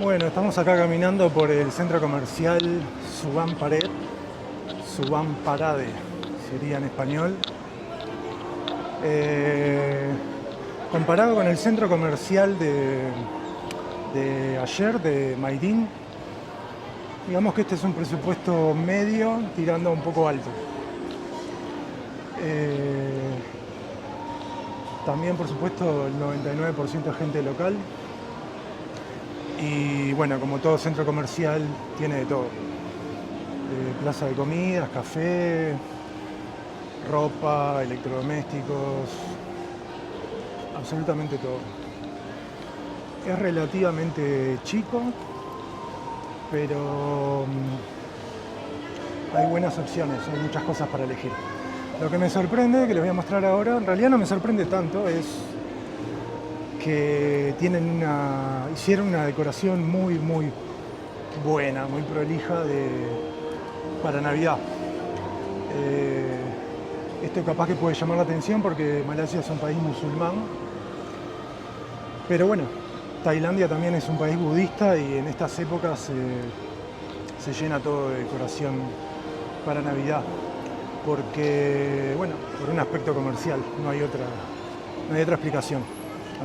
Bueno, estamos acá caminando por el centro comercial Subán Pared, Subán Parade, sería en español. Eh, Comparado con el centro comercial de ayer, de Mairín, digamos que este es un presupuesto medio tirando un poco alto. Eh, También, por supuesto, el 99% de gente local. Y bueno, como todo centro comercial, tiene de todo. Plaza de comidas, café, ropa, electrodomésticos, absolutamente todo. Es relativamente chico, pero hay buenas opciones, hay muchas cosas para elegir. Lo que me sorprende, que les voy a mostrar ahora, en realidad no me sorprende tanto, es que hicieron una decoración muy buena, muy prolija para Navidad. Esto capaz que puede llamar la atención porque Malasia es un país musulmán, pero bueno, Tailandia también es un país budista y en estas épocas se llena todo de decoración para Navidad, porque bueno, por un aspecto comercial, no hay otra explicación.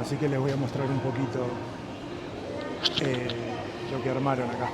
Así que les voy a mostrar un poquito eh, lo que armaron acá.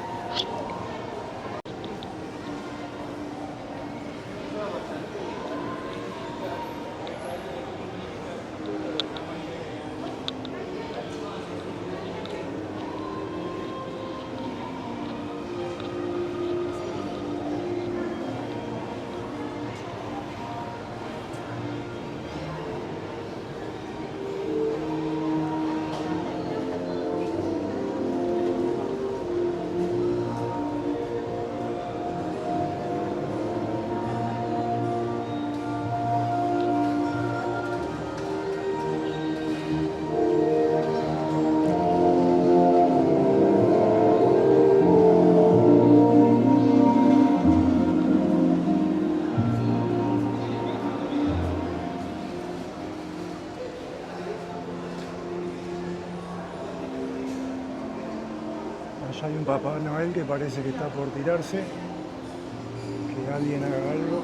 Allá hay un Papá Noel que parece que está por tirarse, que alguien haga algo.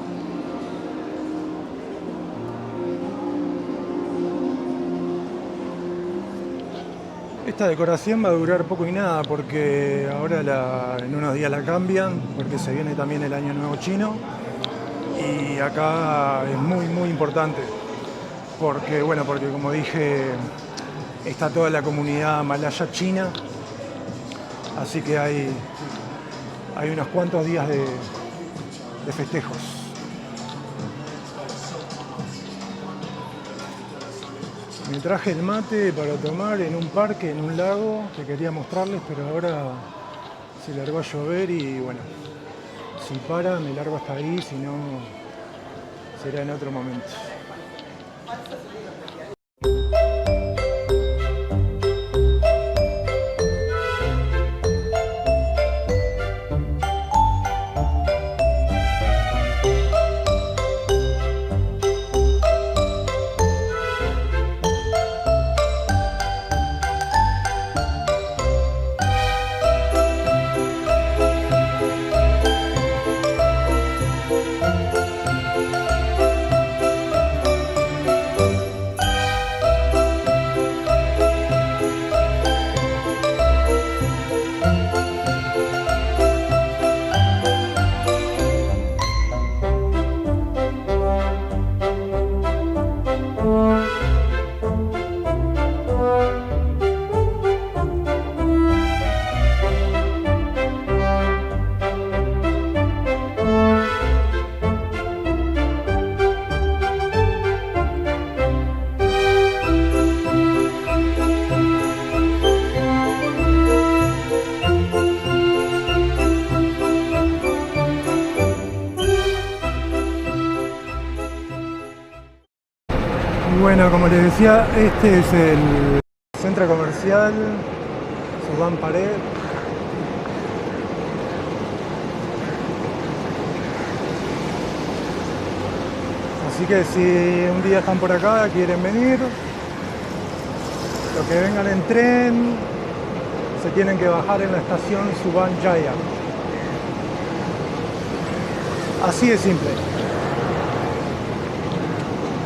Esta decoración va a durar poco y nada porque ahora en unos días la cambian porque se viene también el Año Nuevo Chino y acá es muy importante porque como dije está toda la comunidad malaya china, así que hay unos cuantos días de festejos. Me traje el mate para tomar en un parque, en un lago, que quería mostrarles, pero ahora se largó a llover y bueno, si para me largo hasta ahí, si no será en otro momento. Bueno, como les decía, este es el centro comercial Subán Pared. Así que si un día están por acá, quieren venir, lo que vengan en tren, se tienen que bajar en la estación Subban Jaya. Así de simple.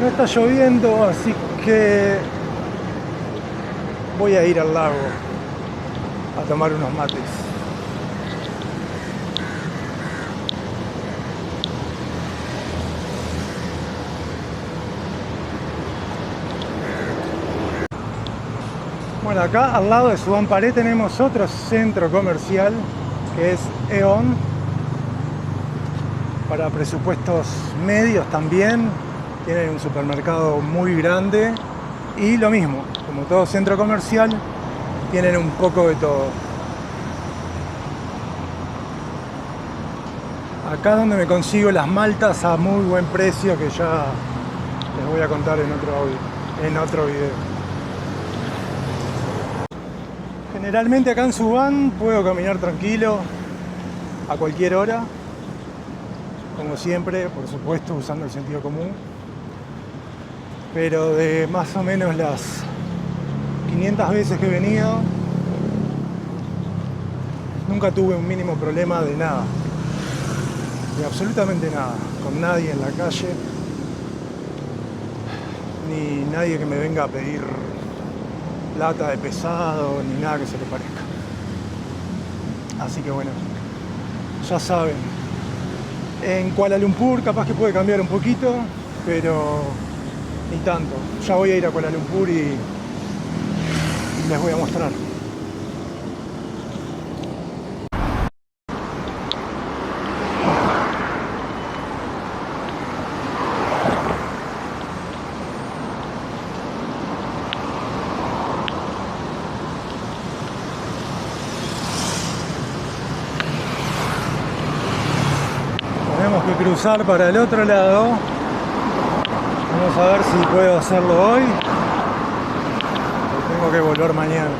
No está lloviendo, así que voy a ir al lago a tomar unos mates. Bueno, acá al lado de Subban Paré tenemos otro centro comercial que es Aeon, para presupuestos medios también. Tienen un supermercado muy grande y lo mismo, como todo centro comercial, tienen un poco de todo. Acá es donde me consigo las maltas a muy buen precio, que ya les voy a contar en otro video. Generalmente acá en Subban puedo caminar tranquilo a cualquier hora, como siempre, por supuesto usando el sentido común, pero de más o menos las 500 veces que he venido nunca tuve un mínimo problema de nada, de absolutamente nada, con nadie en la calle, ni nadie que me venga a pedir plata de pesado, ni nada que se le parezca. Así que bueno, ya saben, en Kuala Lumpur capaz que puede cambiar un poquito, pero ni tanto. Ya voy a ir a Kuala Lumpur y les voy a mostrar. Tenemos que cruzar para el otro lado. Vamos a ver si puedo hacerlo hoy. Tengo que volver mañana.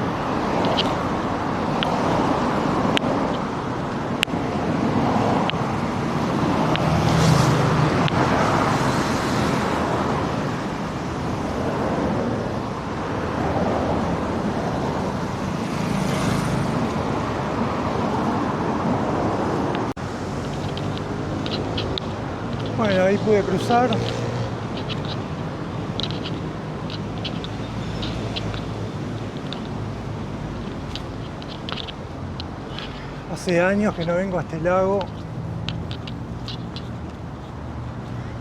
Bueno, ahí pude cruzar. Hace años que no vengo a este lago.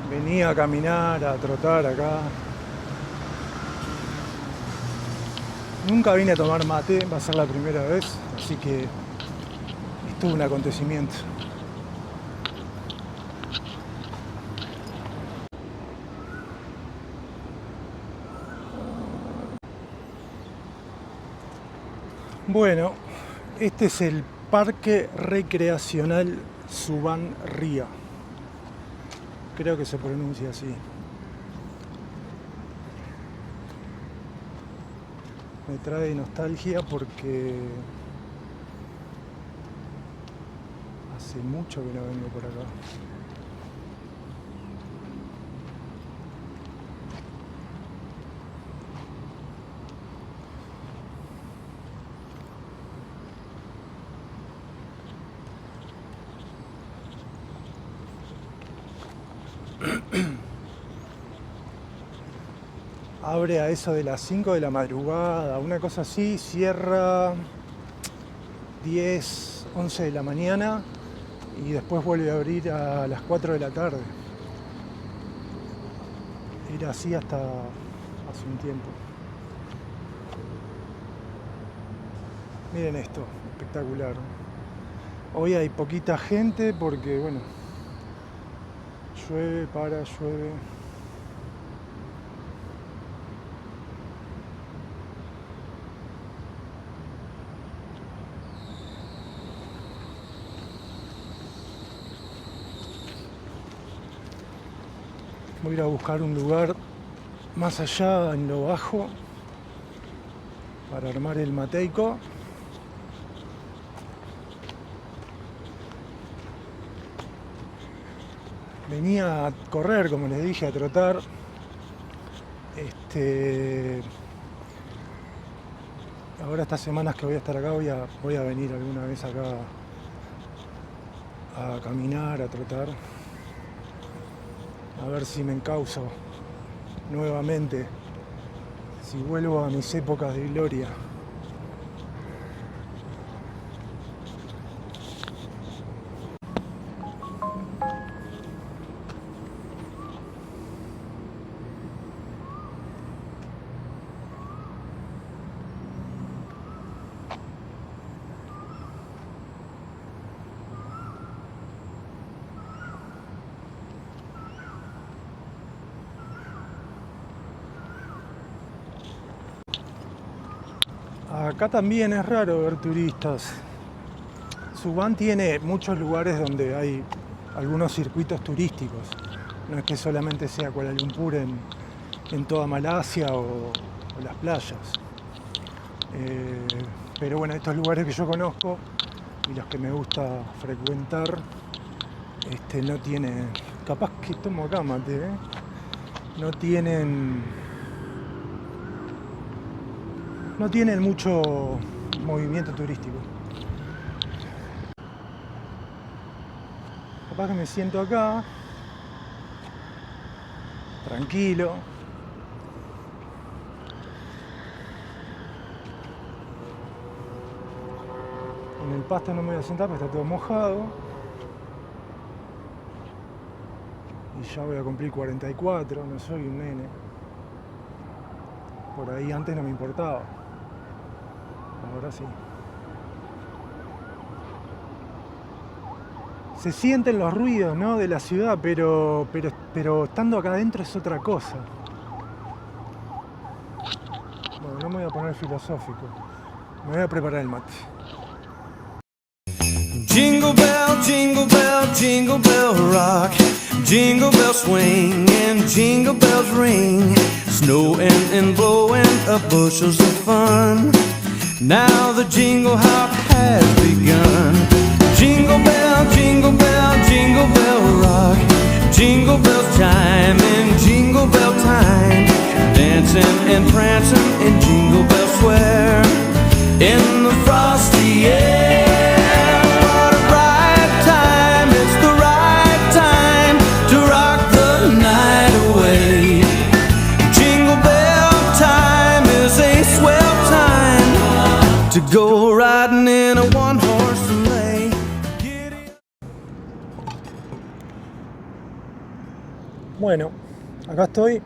Venía a caminar, a trotar acá. Nunca vine a tomar mate, va a ser la primera vez, así que esto es un acontecimiento. Bueno, este es el Parque Recreacional Subban Ria. Creo que se pronuncia así. Me trae nostalgia porque hace mucho que no vengo por acá. Abre a eso de las 5 de la madrugada, una cosa así, cierra 10, 11 de la mañana y después vuelve a abrir a las 4 de la tarde. Era así hasta hace un tiempo. Miren esto, espectacular. Hoy hay poquita gente porque, bueno, llueve, llueve. Voy a ir a buscar un lugar más allá, en lo bajo, para armar el mateico. Venía a correr, como les dije, a trotar. Ahora estas semanas que voy a estar acá voy a venir alguna vez acá a caminar, a trotar, a ver si me encauzo nuevamente, si vuelvo a mis épocas de gloria. Acá también es raro ver turistas. Subán tiene muchos lugares donde hay algunos circuitos turísticos. No es que solamente sea Kuala Lumpur en toda Malasia o las playas. Pero bueno, estos lugares que yo conozco y los que me gusta frecuentar, no tienen, capaz que tomo acá mate, no tienen mucho movimiento turístico. Capaz que me siento acá, tranquilo. En el pasto no me voy a sentar porque está todo mojado. Y ya voy a cumplir 44, no soy un nene. Por ahí antes no me importaba. Ahora sí. Se sienten los ruidos, ¿no?, de la ciudad, pero estando acá adentro es otra cosa. Bueno, no me voy a poner filosófico. Me voy a preparar el mate. Jingle bell rock. Jingle bells swing and jingle bells ring. Snowing and blowing up bushels of fun. Now the jingle hop has begun. Jingle bell, jingle bell, jingle bell rock. Jingle bells chime in jingle bell time. Dancing and prancing in Jingle Bell Square. In the frosty air. What a bright time, it's the right time to rock the night away. Jingle bell time is a swell time to go riding in a one-horse sleigh. Bueno, acá estoy,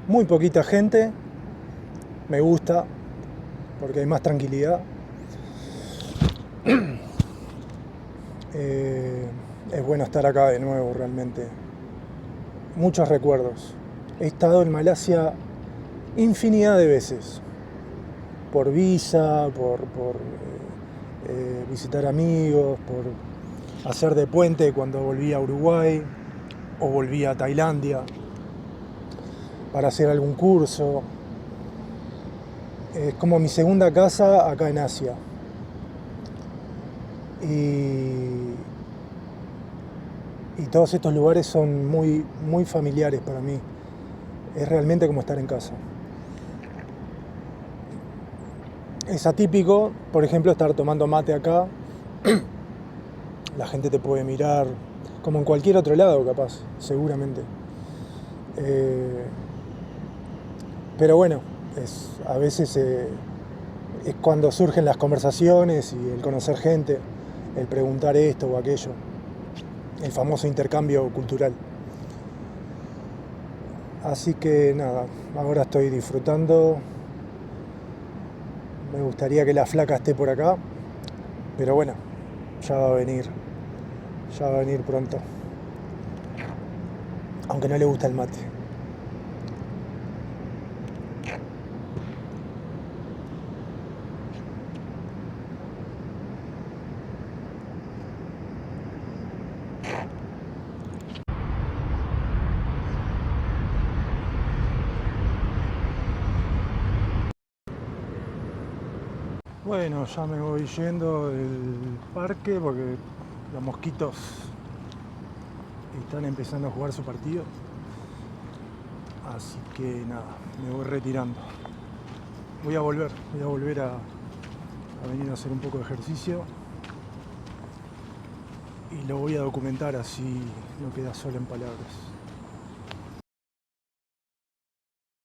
muy poquita gente, me gusta porque hay más tranquilidad. Es bueno estar acá de nuevo, realmente. Muchos recuerdos. He estado en Malasia infinidad de veces, por visa, por visitar amigos, por hacer de puente cuando volví a Uruguay o volví a Tailandia para hacer algún curso. Es como mi segunda casa acá en Asia. Y todos estos lugares son muy, muy familiares para mí. Es realmente como estar en casa. Es atípico, por ejemplo, estar tomando mate acá. La gente te puede mirar como en cualquier otro lado, capaz, seguramente. Pero bueno, a veces es cuando surgen las conversaciones y el conocer gente, el preguntar esto o aquello, el famoso intercambio cultural. Así que nada, ahora estoy disfrutando. Me gustaría que la flaca esté por acá, pero bueno, ya va a venir pronto, aunque no le gusta el mate. Bueno, ya me voy yendo del parque porque los mosquitos están empezando a jugar su partido. Así que nada, me voy retirando. voy a volver a venir a hacer un poco de ejercicio y lo voy a documentar, así no queda solo en palabras.